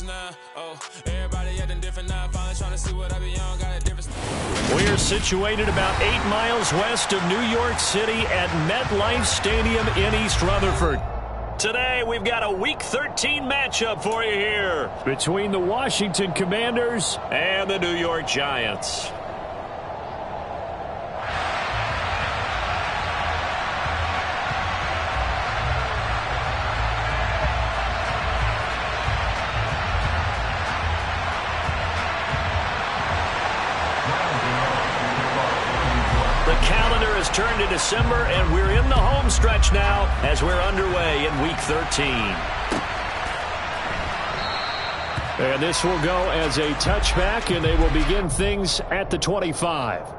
difference now. Oh, everybody acting different now. Finally trying to see what I be on. Got a difference. We're situated about 8 miles west of New York City at MetLife Stadium in East Rutherford. Today, we've got a Week 13 matchup for you here between the Washington Commanders and the New York Giants. The calendar has turned to December, and we're in the home stretch now as we're underway in Week 13. And this will go as a touchback, and they will begin things at the 25.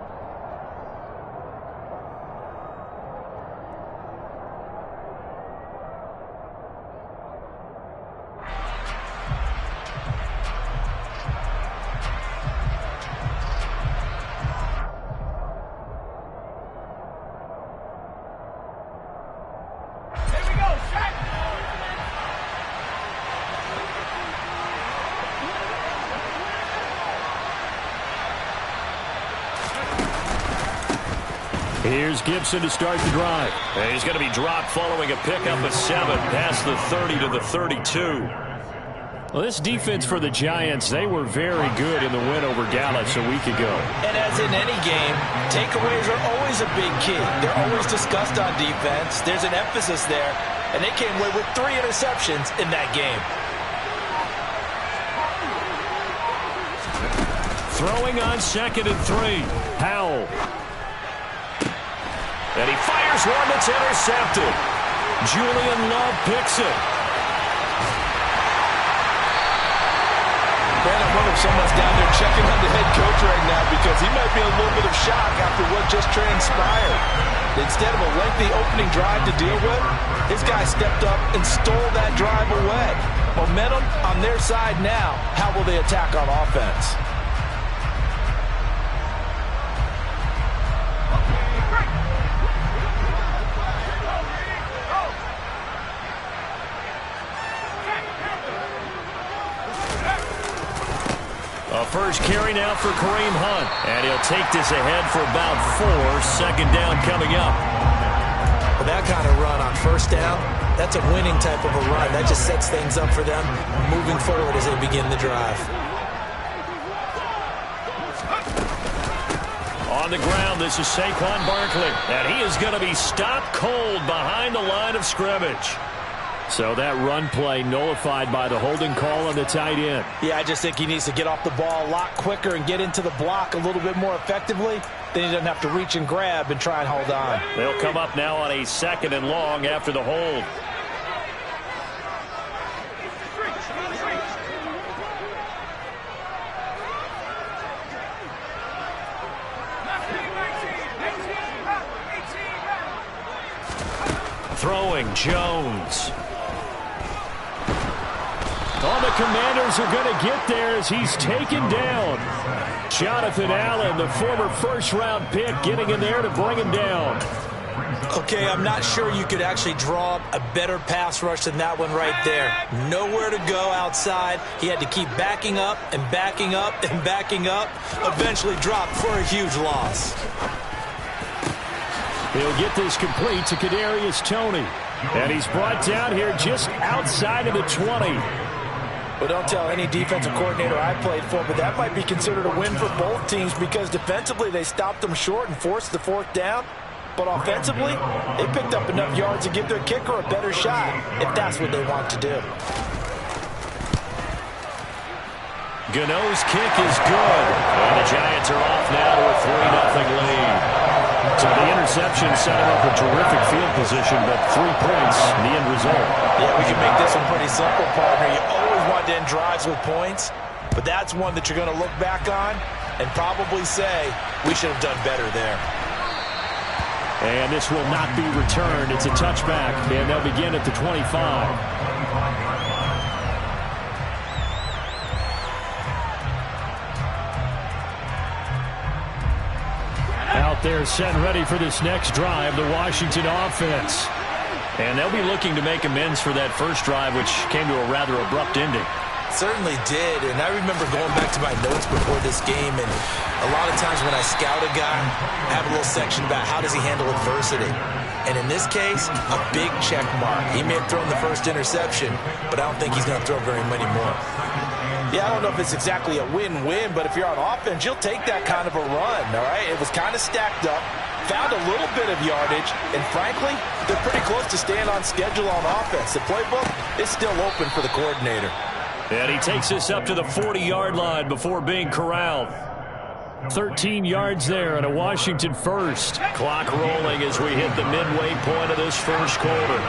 Here's Gibson to start the drive. And he's going to be dropped following a pickup of 7 past the 30 to the 32. Well, this defense for the Giants, they were very good in the win over Dallas a week ago. And as in any game, takeaways are always a big key. They're always discussed on defense. There's an emphasis there, and they came away with 3 interceptions in that game. Throwing on 2nd and 3. Howell. And he fires one that's intercepted. Julian Love picks it. Man, I wonder if someone's down there checking on the head coach right now because he might be in a little bit of shock after what just transpired. Instead of a lengthy opening drive to deal with, his guy stepped up and stole that drive away. Momentum on their side now. How will they attack on offense? A first carry now for Kareem Hunt. And he'll take this ahead for about 4. 2nd down coming up. Well, that kind of run on 1st down, that's a winning type of a run. That just sets things up for them moving forward as they begin the drive. On the ground, this is Saquon Barkley. And he is going to be stopped cold behind the line of scrimmage. So that run play nullified by the holding call on the tight end. Yeah, I just think he needs to get off the ball a lot quicker and get into the block a little bit more effectively. Then he doesn't have to reach and grab and try and hold on. They'll come up now on a 2nd and long after the hold. Throwing Jones. Oh, the Commanders are going to get there as he's taken down. Jonathan Allen, the former 1st-round pick, getting in there to bring him down. Okay, I'm not sure you could actually draw up a better pass rush than that one right there. Nowhere to go outside. He had to keep backing up and backing up and backing up. Eventually dropped for a huge loss. He'll get this complete to Kadarius Toney. And he's brought down here just outside of the 20. Well, don't tell any defensive coordinator I played for, but that might be considered a win for both teams because defensively they stopped them short and forced the 4th down. But offensively, they picked up enough yards to give their kicker a better shot if that's what they want to do. Gano's kick is good. And the Giants are off now to a 3-0 lead. So the interception set him up a terrific field position, but 3 points in the end result. Yeah, we can make this one pretty simple, partner. You always want to end drives with points, but that's one that you're going to look back on and probably say, we should have done better there. And this will not be returned. It's a touchback, and they'll begin at the 25. Out there set and ready for this next drive, the Washington offense. And they'll be looking to make amends for that first drive, which came to a rather abrupt ending. Certainly did, and I remember going back to my notes before this game, and a lot of times when I scout a guy, I have a little section about how does he handle adversity. And in this case, a big check mark. He may have thrown the first interception, but I don't think he's going to throw very many more. Yeah, I don't know if it's exactly a win-win, but if you're on offense, you'll take that kind of a run, all right? It was kind of stacked up, found a little bit of yardage, and frankly, they're pretty close to staying on schedule on offense. The playbook is still open for the coordinator. And he takes us up to the 40-yard line before being corralled. 13 yards there and a Washington first. Clock rolling as we hit the midway point of this first quarter.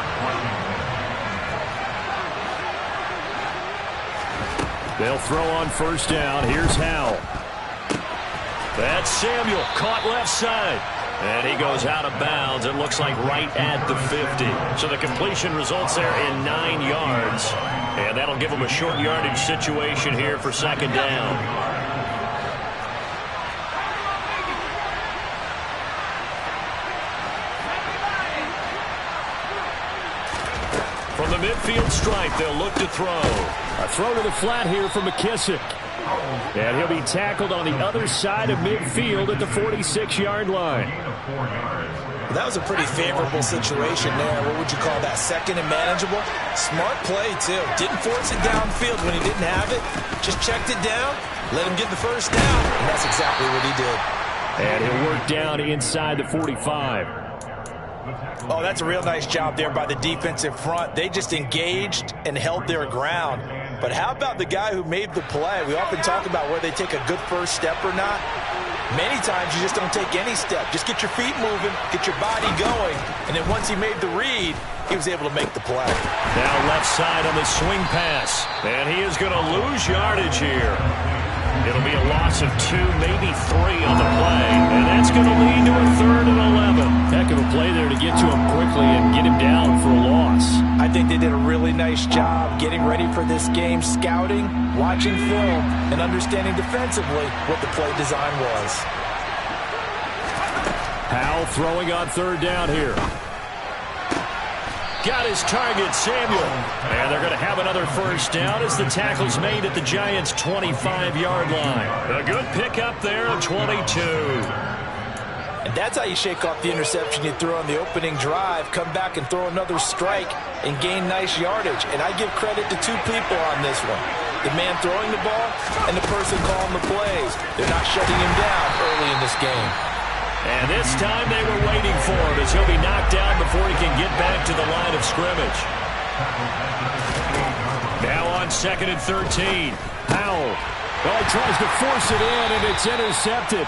They'll throw on first down. Here's Howell. That's Samuel, caught left side. And he goes out of bounds. It looks like right at the 50. So the completion results there in 9 yards. And that'll give him a short yardage situation here for second down. From the midfield stripe, they'll look to throw. A throw to the flat here for McKissick. And he'll be tackled on the other side of midfield at the 46-yard line. That was a pretty favorable situation there. What would you call that? Second and manageable? Smart play, too. Didn't force it downfield when he didn't have it. Just checked it down, let him get the first down, and that's exactly what he did. And he'll work down inside the 45. Oh, that's a real nice job there by the defensive front. They just engaged and held their ground. But how about the guy who made the play? We often talk about whether they take a good first step or not. Many times you just don't take any step. Just get your feet moving, get your body going, and then once he made the read, he was able to make the play. Now left side on the swing pass. And he is going to lose yardage here. It'll be a loss of 2, maybe 3 on the play. And that's going to lead to a 3rd and 11. Heck of a play there to get to him quickly and get him down for a loss. I think they did a really nice job getting ready for this game, scouting, watching film, and understanding defensively what the play design was. Howell throwing on 3rd down here. Got his target, Samuel. And they're going to have another first down as the tackle's made at the Giants' 25-yard line. A good pickup there at 22. And that's how you shake off the interception you threw on the opening drive, come back and throw another strike and gain nice yardage. And I give credit to 2 people on this one. The man throwing the ball and the person calling the plays. They're not shutting him down early in this game. And this time they were waiting for him as he'll be knocked down before he can get back to the line of scrimmage. Now on 2nd and 13. Howell. Well, he tries to force it in, and it's intercepted.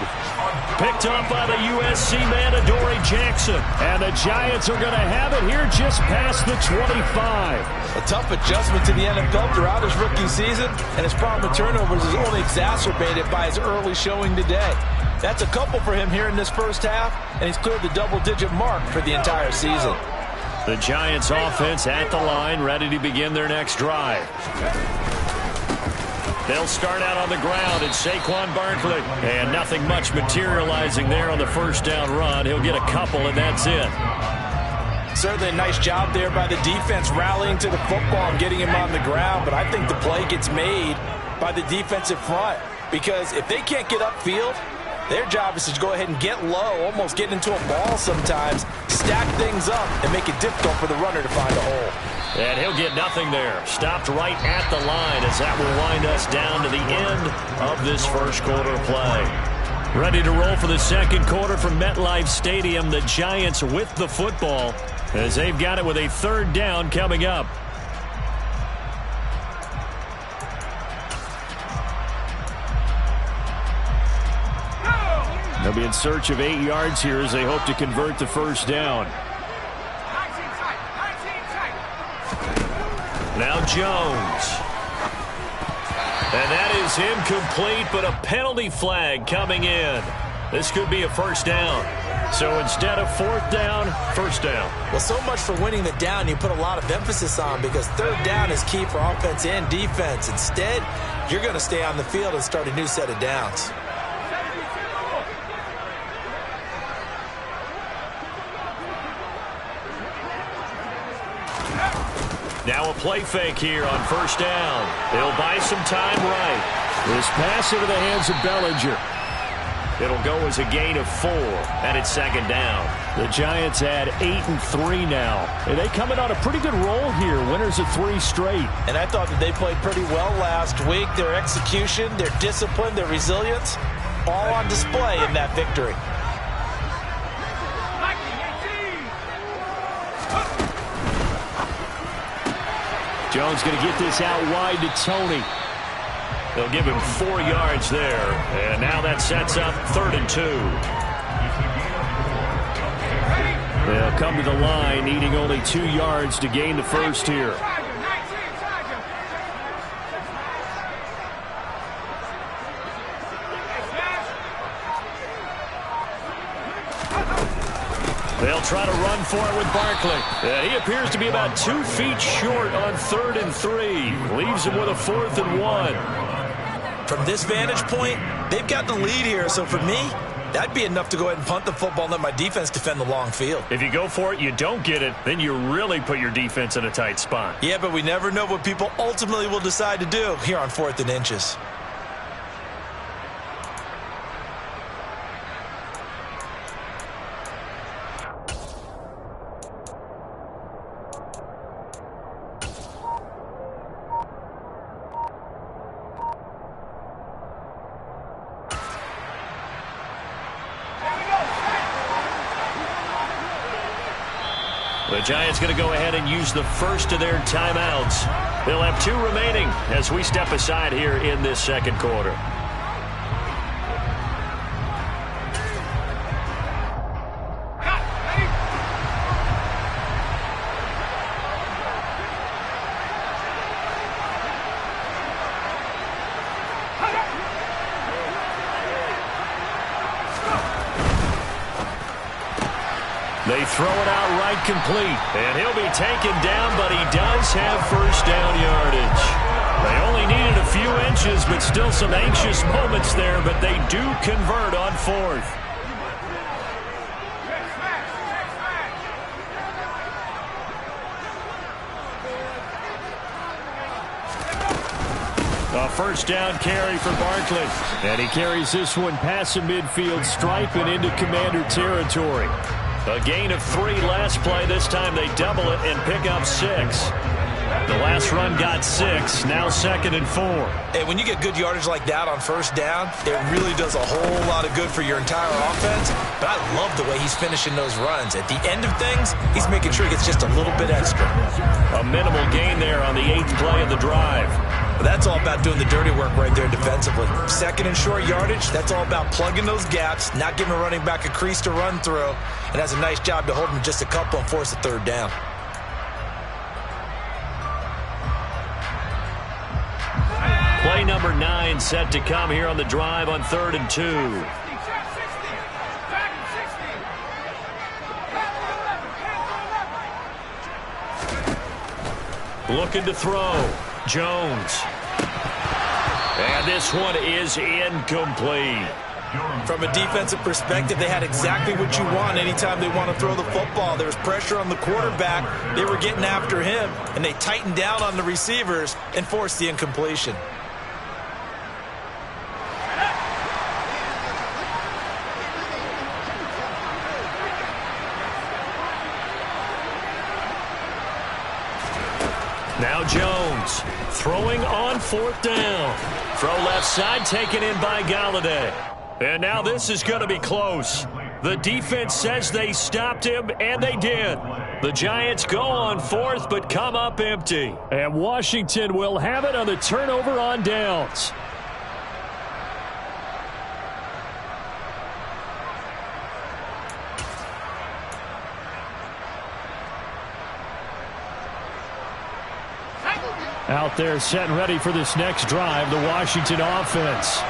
Picked up by the USC man, Adoree Jackson. And the Giants are going to have it here just past the 25. A tough adjustment to the NFL throughout his rookie season, and his problem with turnovers is only exacerbated by his early showing today. That's a couple for him here in this first half, and he's cleared the double-digit mark for the entire season. The Giants offense at the line, ready to begin their next drive. They'll start out on the ground. It's Saquon Barkley. And nothing much materializing there on the first down run. He'll get a couple, and that's it. Certainly a nice job there by the defense rallying to the football and getting him on the ground, but I think the play gets made by the defensive front because if they can't get upfield, their job is to go ahead and get low, almost get into a ball sometimes, stack things up, and make it difficult for the runner to find a hole. And he'll get nothing there. Stopped right at the line as that will wind us down to the end of this first quarter play. Ready to roll for the second quarter from MetLife Stadium. The Giants with the football as they've got it with a 3rd down coming up. They'll be in search of 8 yards here as they hope to convert the first down. Now Jones. And that is incomplete, but a penalty flag coming in. This could be a first down. So instead of 4th down, first down. Well, so much for winning the down you put a lot of emphasis on because 3rd down is key for offense and defense. Instead, you're going to stay on the field and start a new set of downs. Now a play fake here on first down. They'll buy some time right. This pass into the hands of Bellinger. It'll go as a gain of 4, and it's second down. The Giants add 8-3 now. And they come in on a pretty good roll here, winners of 3 straight. And I thought that they played pretty well last week. Their execution, their discipline, their resilience, all on display in that victory. Jones going to get this out wide to Tony. They'll give him 4 yards there. And now that sets up 3rd and 2. They'll come to the line, needing only 2 yards to gain the first here. They'll try to run for it with Barkley. He appears to be about 2 feet short on 3rd and 3. Leaves him with a 4th and 1. From this vantage point, they've got the lead here. So for me, that'd be enough to go ahead and punt the football and let my defense defend the long field. If you go for it, you don't get it, then you really put your defense in a tight spot. Yeah, but we never know what people ultimately will decide to do here on 4th and inches. The Giants going to go ahead and use the first of their timeouts. They'll have 2 remaining as we step aside here in this second quarter. They throw it out right complete. And he'll be taken down, but he does have first down yardage. They only needed a few inches, but still some anxious moments there, but they do convert on 4th. A first down carry for Barkley. And he carries this one past the midfield stripe and into Commander territory. A gain of 3 last play. This time they double it and pick up 6. The last run got 6. Now 2nd and 4. And when you get good yardage like that on first down, it really does a whole lot of good for your entire offense. But I love the way he's finishing those runs. At the end of things, he's making sure he gets just a little bit extra. A minimal gain there on the 8th play of the drive. But that's all about doing the dirty work right there defensively. 2nd and short yardage, that's all about plugging those gaps, not giving a running back a crease to run through, and has a nice job to hold him just a couple and force a 3rd down. Play number 9 set to come here on the drive on 3rd and 2. Looking to throw. Jones. And this one is incomplete. From a defensive perspective, they had exactly what you want anytime they want to throw the football. There was pressure on the quarterback. They were getting after him, and they tightened down on the receivers and forced the incompletion. Now Jones throwing on 4th down. Throw left side taken in by Galladay. And now this is going to be close. The defense says they stopped him, and they did. The Giants go on 4th but come up empty. And Washington will have it on the turnover on downs. Out there set and ready for this next drive, the Washington offense.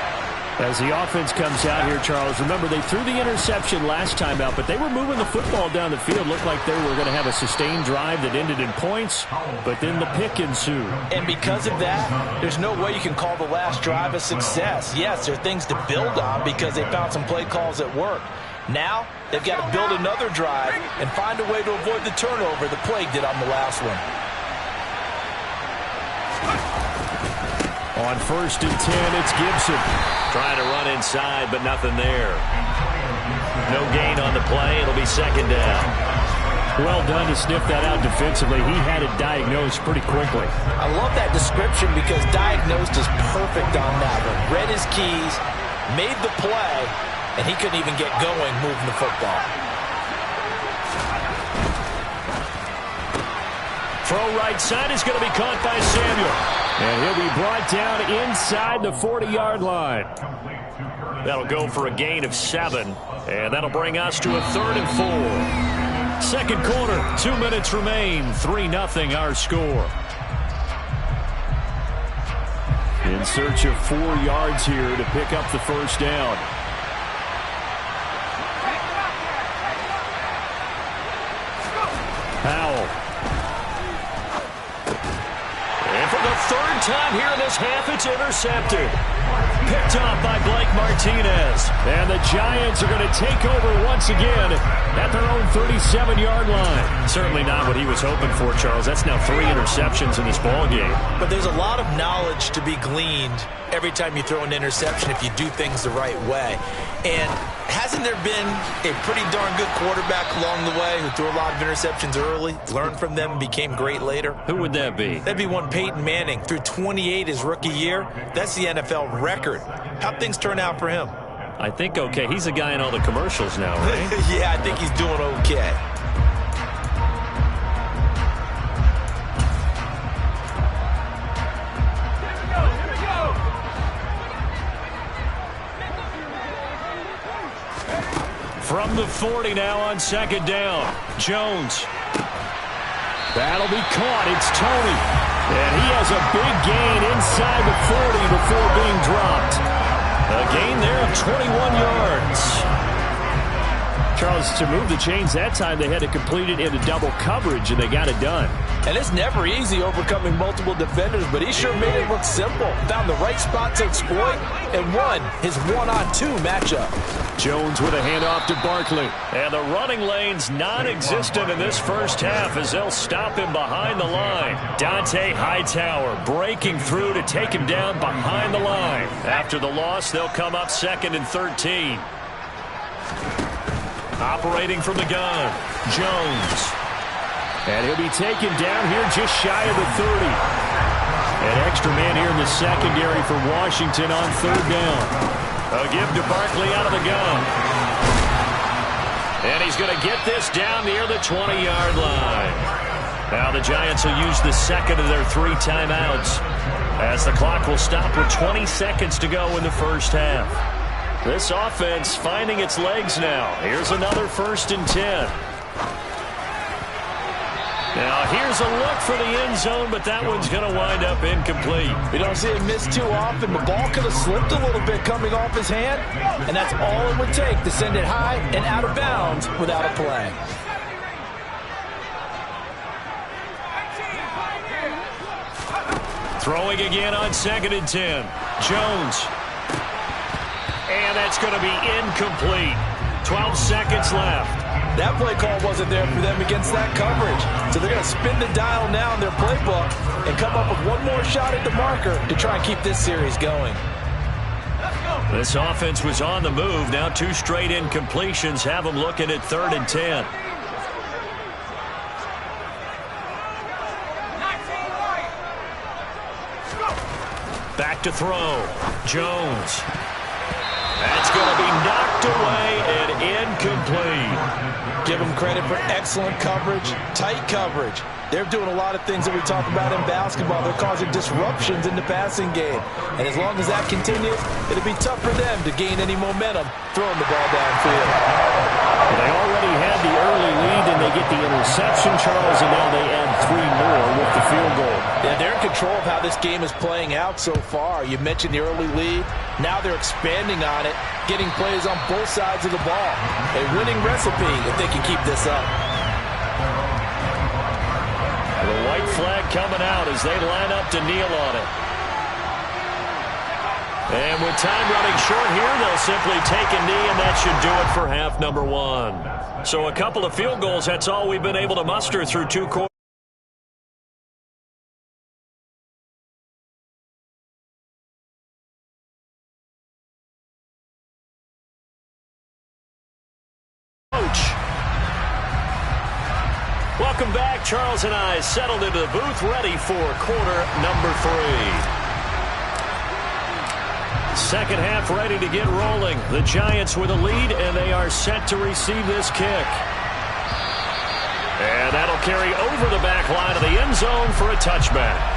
As the offense comes out here, Charles, remember they threw the interception last time out, but they were moving the football down the field. Looked like they were going to have a sustained drive that ended in points, but then the pick ensued. And because of that, there's no way you can call the last drive a success. Yes, there are things to build on because they found some play calls that work. Now, they've got to build another drive and find a way to avoid the turnover the play did on the last one. On 1st and 10, it's Gibson. Trying to run inside, but nothing there. No gain on the play. It'll be 2nd down. Well done to sniff that out defensively. He had it diagnosed pretty quickly. I love that description because diagnosed is perfect on that one. Read his keys, made the play, and he couldn't even get going moving the football. Throw right side is going to be caught by Samuel. And he'll be brought down inside the 40-yard line. That'll go for a gain of 7. And that'll bring us to a 3rd and 4. Second quarter, 2 minutes remain. 3-0 our score. In search of 4 yards here to pick up the first down. Powell. And for the 3rd time here in this half, it's intercepted. Picked off by Blake Martinez. And the Giants are going to take over once again at their own 37-yard line. Certainly not what he was hoping for, Charles. That's now 3 interceptions in this ballgame. But there's a lot of knowledge to be gleaned every time you throw an interception if you do things the right way. And hasn't there been a pretty darn good quarterback along the way who threw a lot of interceptions early, learned from them, and became great later? Who would that be? That'd be one Peyton Manning. Threw 28 his rookie year. That's the NFL record. How'd things turn out for him? I think okay. He's a guy in all the commercials now, right? Yeah, I think he's doing okay. From the 40 now on 2nd down. Jones. That'll be caught. It's Tony. And he has a big gain inside the 40 before being dropped. A gain there of 21 yards. Charles, to move the chains that time, they had to complete it into double coverage, and they got it done. And it's never easy overcoming multiple defenders, but he sure made it look simple. Found the right spot to exploit and won his 1-on-2 matchup. Jones with a handoff to Barkley. And the running lane's non-existent in this first half as they'll stop him behind the line. Dante Hightower breaking through to take him down behind the line. After the loss, they'll come up 2nd and 13. Operating from the gun, Jones. And he'll be taken down here just shy of the 30. An extra man here in the secondary for Washington on 3rd down. A give to Barkley out of the gun. And he's going to get this down near the 20-yard line. Now the Giants will use the 2nd of their 3 timeouts as the clock will stop with 20 seconds to go in the first half. This offense finding its legs now. Here's another 1st and 10. Now here's a look for the end zone, but that one's going to wind up incomplete. We don't see it miss too often. The ball could have slipped a little bit coming off his hand, and that's all it would take to send it high and out of bounds without a play. Throwing again on 2nd and 10. Jones. And that's going to be incomplete. 12 seconds left. That play call wasn't there for them against that coverage. So they're going to spin the dial now in their playbook and come up with one more shot at the marker to try and keep this series going. This offense was on the move. Now 2 straight incompletions have them looking at 3rd and 10. Back to throw. Jones. That's going to be knocked away and incomplete. Give them credit for excellent coverage, tight coverage. They're doing a lot of things that we talk about in basketball. They're causing disruptions in the passing game. And as long as that continues, it'll be tough for them to gain any momentum throwing the ball downfield. They already had the early lead, and they get the interception, Charles, and now they add 3 more with the field goal. Yeah, they're in control of how this game is playing out so far. You mentioned the early lead. Now they're expanding on it, getting plays on both sides of the ball. A winning recipe if they can keep this up. The white flag coming out as they line up to kneel on it. And with time running short here, they'll simply take a knee, and that should do it for half number 1. So a couple of field goals, that's all we've been able to muster through 2 quarters. Welcome back. Charles and I settled into the booth, ready for quarter number 3. Second half ready to get rolling. The Giants with a lead, and they are set to receive this kick. And that'll carry over the back line of the end zone for a touchback.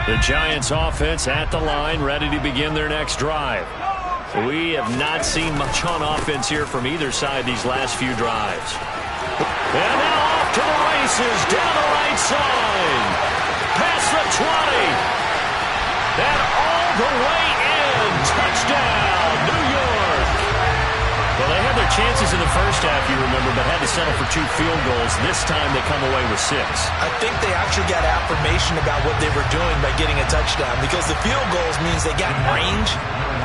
The Giants offense at the line, ready to begin their next drive. We have not seen much on offense here from either side these last few drives. And now off to the races, down the right side. Past the 20. And all the way in. Touchdown, New York. Well, they had their chances in the first half, you remember, but had to settle for 2 field goals. This time they come away with 6. I think they actually got affirmation about what they were doing by getting a touchdown, because the field goals means they got in range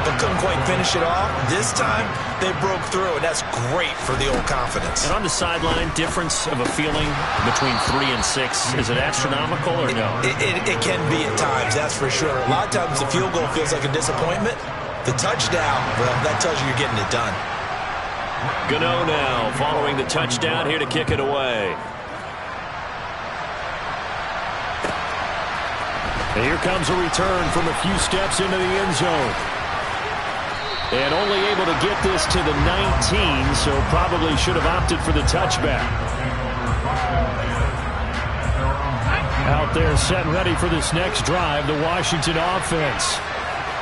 but couldn't quite finish it off. This time they broke through, and that's great for the old confidence. And on the sideline, difference of a feeling between 3 and 6, is it astronomical or no? It can be at times, that's for sure. A lot of times the field goal feels like a disappointment. The touchdown, well, that tells you you're getting it done. Gano now following the touchdown, here to kick it away. And here comes a return from a few steps into the end zone. And only able to get this to the 19, so probably should have opted for the touchback. Out there set and ready for this next drive, the Washington offense.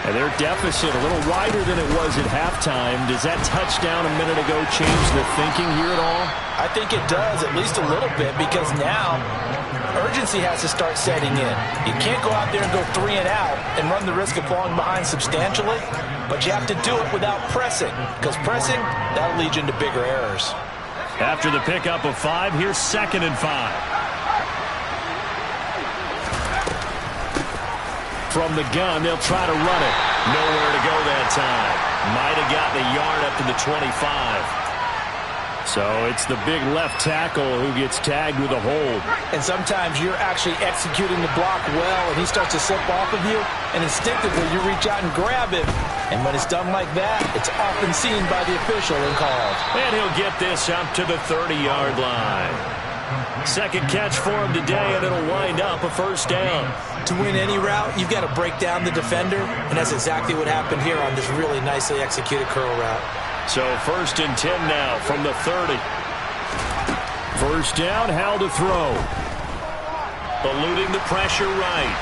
And their deficit a little wider than it was at halftime. Does that touchdown a minute ago change the thinking here at all? I think it does, at least a little bit, because now urgency has to start setting in. You can't go out there and go 3 and out and run the risk of falling behind substantially, but you have to do it without pressing, because pressing, that'll lead you into bigger errors. After the pickup of 5, here's 2nd and 5. From the gun, they'll try to run it. Nowhere to go that time. Might have gotten a yard up to the 25. So it's the big left tackle who gets tagged with a hold. And sometimes you're actually executing the block well, and he starts to slip off of you, and instinctively you reach out and grab him. And when it's done like that, it's often seen by the official and called. And he'll get this up to the 30-yard line. Second catch for him today, and it'll wind up a first down. To win any route, you've got to break down the defender, and that's exactly what happened here on this really nicely executed curl route. So 1st and 10 now from the 30. First down, Howell to throw. Eluding the pressure right.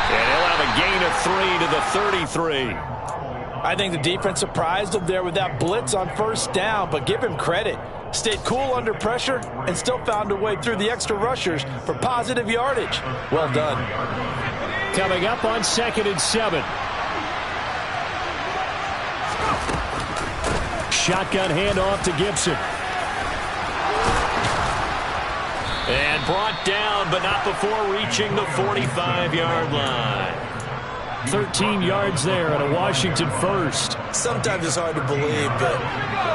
And he'll have a gain of 3 to the 33. I think the defense surprised him there with that blitz on first down, but give him credit. Stayed cool under pressure and still found a way through the extra rushers for positive yardage. Well done. Coming up on 2nd and 7. Shotgun handoff to Gibson. And brought down, but not before reaching the 45-yard line. 13 yards there and a Washington first. Sometimes it's hard to believe, but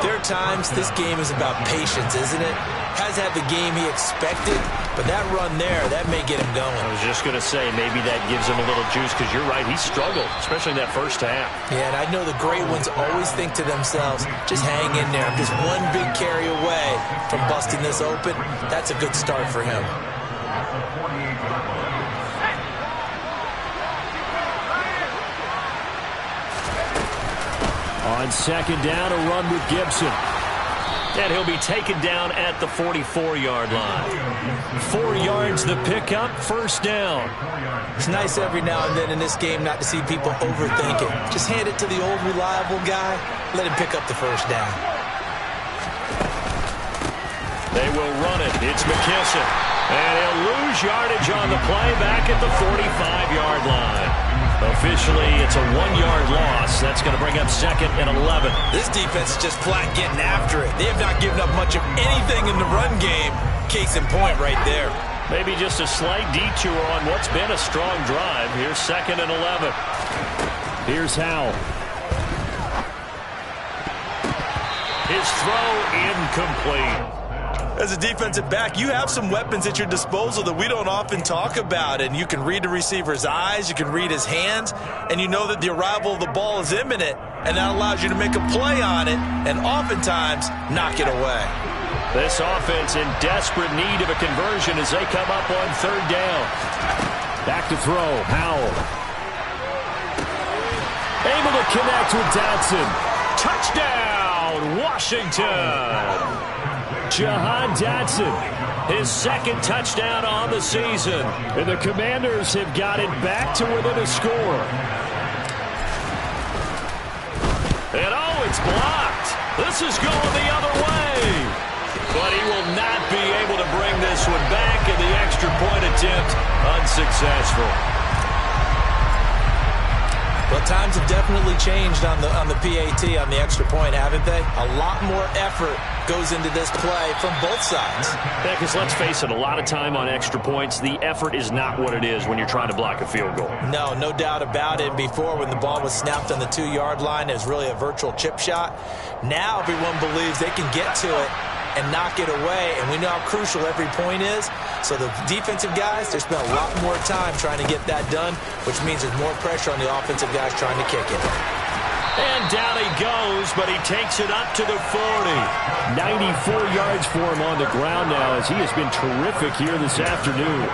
there are times this game is about patience, isn't it? Has had the game he expected, but that run there, that may get him going. I was just going to say, maybe that gives him a little juice, because you're right, he struggled, especially in that first half. Yeah, and I know the great ones always think to themselves, just hang in there. I'm just one big carry away from busting this open. That's a good start for him. On 2nd down, a run with Gibson. And he'll be taken down at the 44-yard line. 4 yards the pickup, first down. It's nice every now and then in this game not to see people overthink it. Just hand it to the old reliable guy, let him pick up the first down. They will run it. It's McKissick. And he'll lose yardage on the play back at the 45-yard line. Officially, it's a 1-yard loss. That's going to bring up 2nd and 11. This defense is just flat getting after it. They have not given up much of anything in the run game. Case in point right there. Maybe just a slight detour on what's been a strong drive. Here's 2nd and 11. Here's Howell. His throw incomplete. As a defensive back, you have some weapons at your disposal that we don't often talk about, and you can read the receiver's eyes, you can read his hands, and you know that the arrival of the ball is imminent, and that allows you to make a play on it and oftentimes knock it away. This offense in desperate need of a conversion as they come up on third down. Back to throw, Howell. Able to connect with Dotson. Touchdown, Washington. Jahan Dotson, his second touchdown on the season. And the Commanders have got it back to within a score. And oh, it's blocked. This is going the other way. But he will not be able to bring this one back, and the extra point attempt unsuccessful. Well, times have definitely changed on the PAT, on the extra point, haven't they? A lot more effort goes into this play from both sides. Yeah, because let's face it, a lot of time on extra points, the effort is not what it is when you're trying to block a field goal. No doubt about it. Before, when the ball was snapped on the 2-yard line, it was really a virtual chip shot. Now everyone believes they can get to it and knock it away, and we know how crucial every point is. So the defensive guys, they spent a lot more time trying to get that done, which means there's more pressure on the offensive guys trying to kick it. And down he goes, but he takes it up to the 40. 94 yards for him on the ground now, as he has been terrific here this afternoon.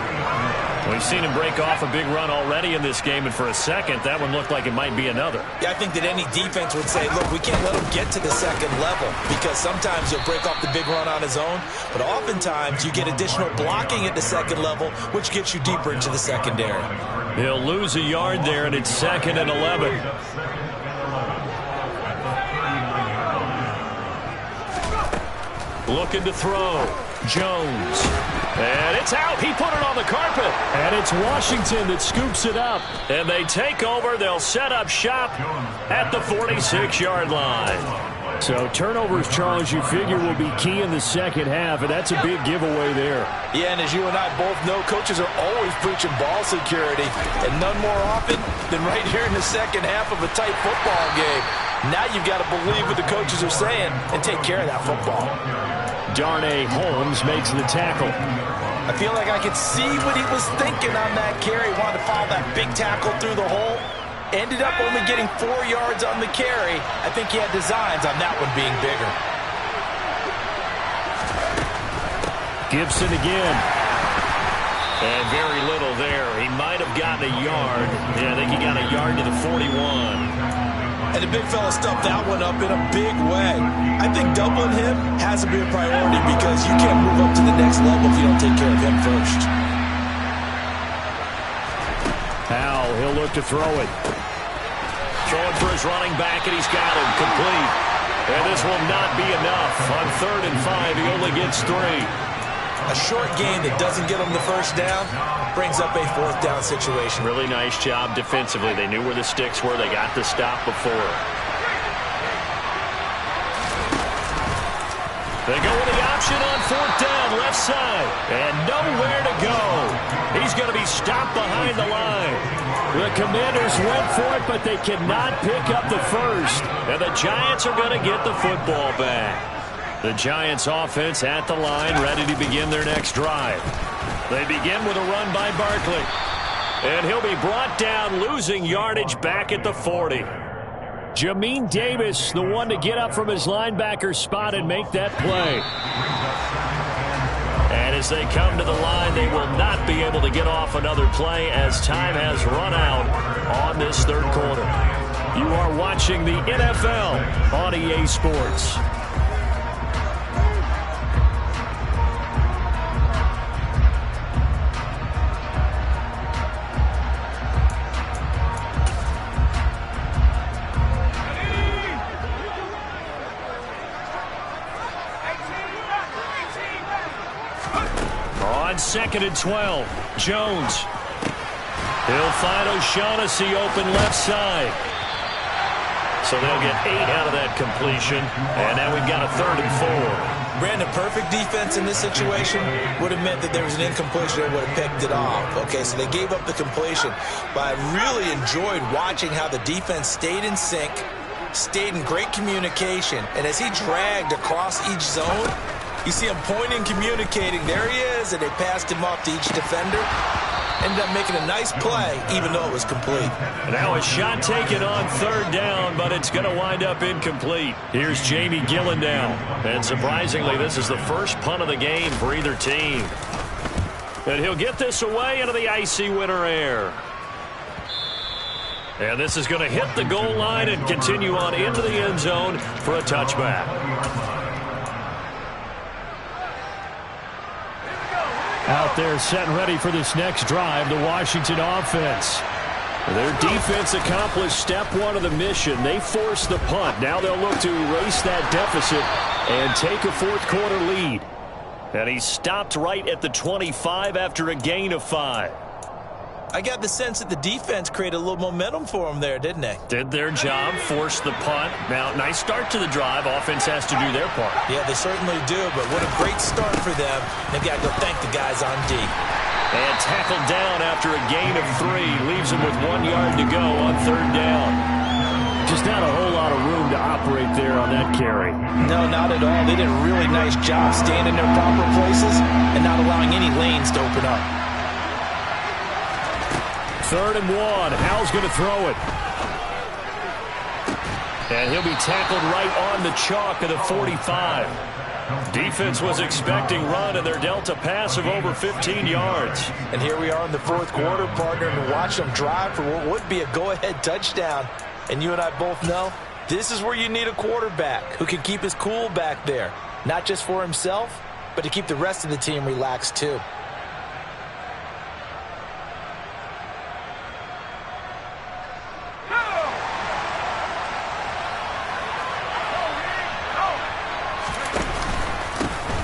We've seen him break off a big run already in this game, and for a second, that one looked like it might be another. Yeah, I think that any defense would say, look, we can't let him get to the second level, because sometimes he'll break off the big run on his own, but oftentimes you get additional blocking at the second level, which gets you deeper into the secondary. He'll lose a yard there, and it's 2nd and 11. Looking to throw. Jones. And it's out. He put it on the carpet. And it's Washington that scoops it up. And they take over. They'll set up shop at the 46-yard line. So turnovers, Charles, you figure will be key in the second half, and that's a big giveaway there. Yeah, and as you and I both know, coaches are always preaching ball security, and none more often than right here in the second half of a tight football game. Now you've got to believe what the coaches are saying and take care of that football. Darnay Holmes makes the tackle. I feel like I could see what he was thinking on that carry. He wanted to follow that big tackle through the hole. Ended up only getting 4 yards on the carry. I think he had designs on that one being bigger. Gibson again. And very little there. He might have gotten a yard. Yeah, I think he got a yard to the 41. And the big fella stuffed that one up in a big way. I think doubling him has to be a priority because you can't move up to the next level if you don't take care of him first. Howell, he'll look to throw it. Throwing for his running back, and he's got him complete. And this will not be enough. On 3rd and 5, he only gets 3. A short game that doesn't get him the first down brings up a 4th down situation. Really nice job defensively. They knew where the sticks were. They got the stop before. They go with the option on 4th down, left side. And nowhere to go. He's going to be stopped behind the line. The Commanders went for it, but they cannot pick up the first. And the Giants are going to get the football back. The Giants offense at the line, ready to begin their next drive. They begin with a run by Barkley. And he'll be brought down, losing yardage back at the 40. Jamin Davis, the one to get up from his linebacker spot and make that play. And as they come to the line, they will not be able to get off another play as time has run out on this 3rd quarter. You are watching the NFL on EA Sports. On 2nd and 12, Jones. He'll find O'Shaughnessy open left side. So they'll get 8 out of that completion. And now we've got a 3rd and 4. Brandon, perfect defense in this situation would have meant that there was an incompletion and would have picked it off. Okay, so they gave up the completion. But I really enjoyed watching how the defense stayed in sync, stayed in great communication. And as he dragged across each zone, You see him pointing, communicating. There he is, and they passed him off to each defender. Ended up making a nice play, even though it was complete. Now a shot taken on third down, but it's going to wind up incomplete. Here's Jamie Gillen now. And surprisingly, this is the first punt of the game for either team. And he'll get this away into the icy winter air. And this is going to hit the goal line and continue on into the end zone for a touchback. Out there set and ready for this next drive, the Washington offense. Their defense accomplished step one of the mission. They forced the punt. Now they'll look to erase that deficit and take a fourth quarter lead. And he stopped right at the 25 after a gain of 5. I got the sense that the defense created a little momentum for them there, didn't they? Did their job, forced the punt. Now, nice start to the drive. Offense has to do their part. Yeah, they certainly do, but what a great start for them. They've got to go thank the guys on D. And tackled down after a gain of 3. Leaves him with 1 yard to go on third down. Just not a whole lot of room to operate there on that carry. No, not at all. They did a really nice job staying in their proper places and not allowing any lanes to open up. 3rd and 1. Howell's going to throw it. And he'll be tackled right on the chalk of the 45. Defense was expecting run, and they're dealt a pass of over 15 yards. And here we are in the fourth quarter, partner, and watch them drive for what would be a go-ahead touchdown. And you and I both know this is where you need a quarterback who can keep his cool back there, not just for himself, but to keep the rest of the team relaxed too.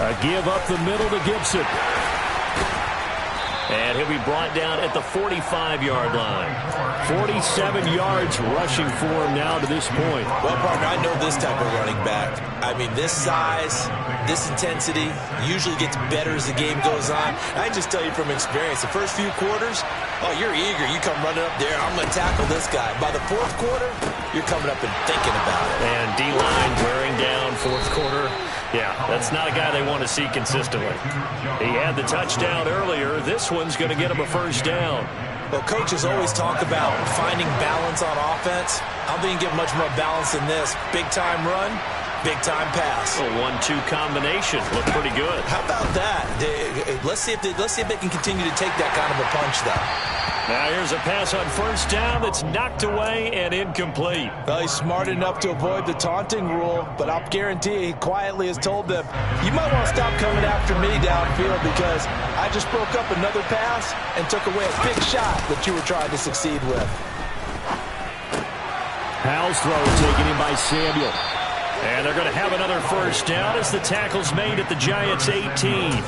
A give up the middle to Gibson. And he'll be brought down at the 45-yard line. 47 yards rushing for him now to this point. Well, partner, I know this type of running back. I mean, this size, this intensity usually gets better as the game goes on. I just tell you from experience, the first few quarters, oh, you're eager. You come running up there, I'm going to tackle this guy. By the fourth quarter, you're coming up and thinking about it. And D-line wearing down fourth quarter. Yeah, that's not a guy they want to see consistently. He had the touchdown earlier. This one's going to get him a first down. Well, coaches always talk about finding balance on offense. I don't think you get much more balance than this. Big-time run, big-time pass. A 1-2 combination. Looked pretty good. How about that? Let's see if they can continue to take that kind of a punch, though. Now here's a pass on first down that's knocked away and incomplete. Well, he's smart enough to avoid the taunting rule, but I'll guarantee he quietly has told them, you might want to stop coming after me downfield because I just broke up another pass and took away a big shot that you were trying to succeed with. Howell's throw taken in by Samuel. And they're going to have another first down as the tackle's made at the Giants' 18.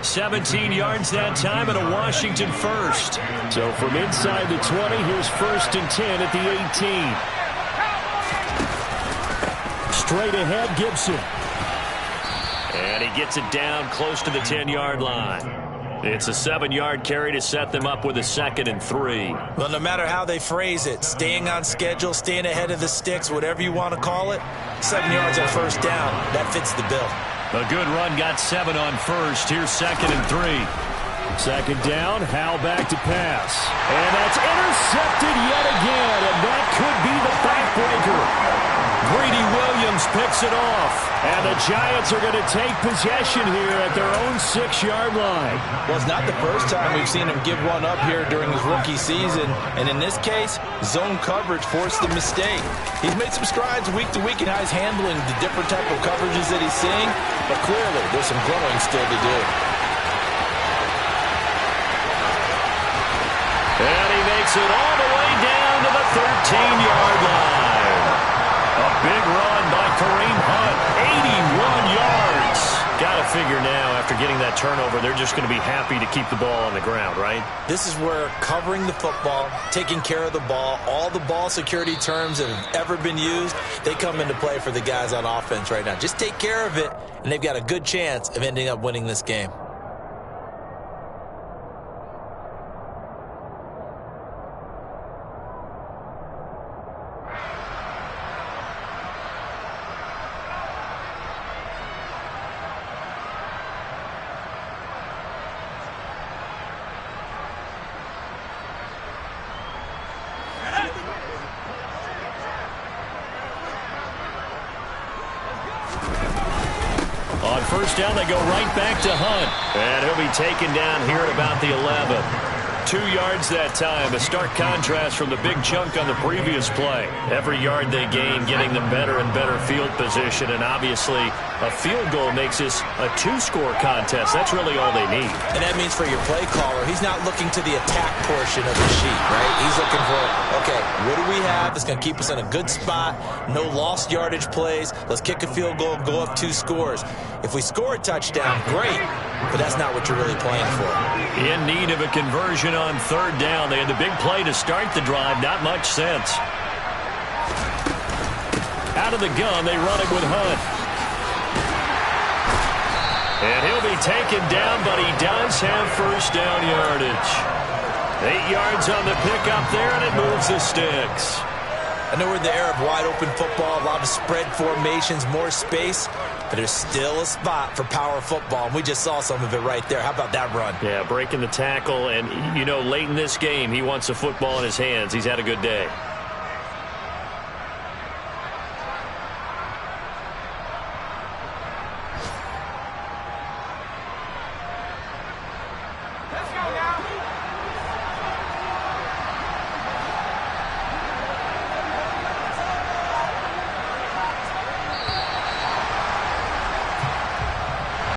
17 yards that time and a Washington first. So from inside the 20, here's 1st and 10 at the 18. Straight ahead, Gibson. And he gets it down close to the 10-yard line. It's a 7-yard carry to set them up with a 2nd and 3. Well, no matter how they phrase it, staying on schedule, staying ahead of the sticks, whatever you want to call it, 7 yards on first down, that fits the bill. A good run, got 7 on first. Here's 2nd and 3. 2nd down, Howell back to pass. And that's intercepted yet again, and that could be the backbreaker. Greedy Williams picks it off, and the Giants are going to take possession here at their own 6-yard line. Well, it's not the first time we've seen him give one up here during his rookie season, and in this case, zone coverage forced the mistake. He's made some strides week to week in how he's handling the different type of coverages that he's seeing, but clearly there's some growing still to do. And he makes it all the way down to the 13-yard line. A big run by Kareem Hunt, 81 yards. Got to figure now, after getting that turnover, they're just going to be happy to keep the ball on the ground, right? This is where covering the football, taking care of the ball, all the ball security terms that have ever been used, they come into play for the guys on offense right now. Just take care of it, and they've got a good chance of ending up winning this game. On first down, they go right back to Hunt. And he'll be taken down here at about the 11. 2 yards that time, a stark contrast from the big chunk on the previous play. Every yard they gain getting them better and better field position, and obviously a field goal makes this a 2-score contest. That's really all they need. And that means for your play caller, he's not looking to the attack portion of the sheet, right? He's looking for, okay, what do we have that's going to keep us in a good spot? No lost yardage plays. Let's kick a field goal and go up 2 scores. If we score a touchdown, great, but that's not what you're really playing for. In need of a conversion on third down. They had the big play to start the drive. Not much sense. Out of the gun, they run it with Hunt. And he'll be taken down, but he does have first down yardage. 8 yards on the pickup there, and it moves the sticks. I know we're in the era of wide-open football, a lot of spread formations, more space, but there's still a spot for power football, and we just saw some of it right there. How about that run? Yeah, breaking the tackle, and, you know, late in this game, he wants the football in his hands. He's had a good day.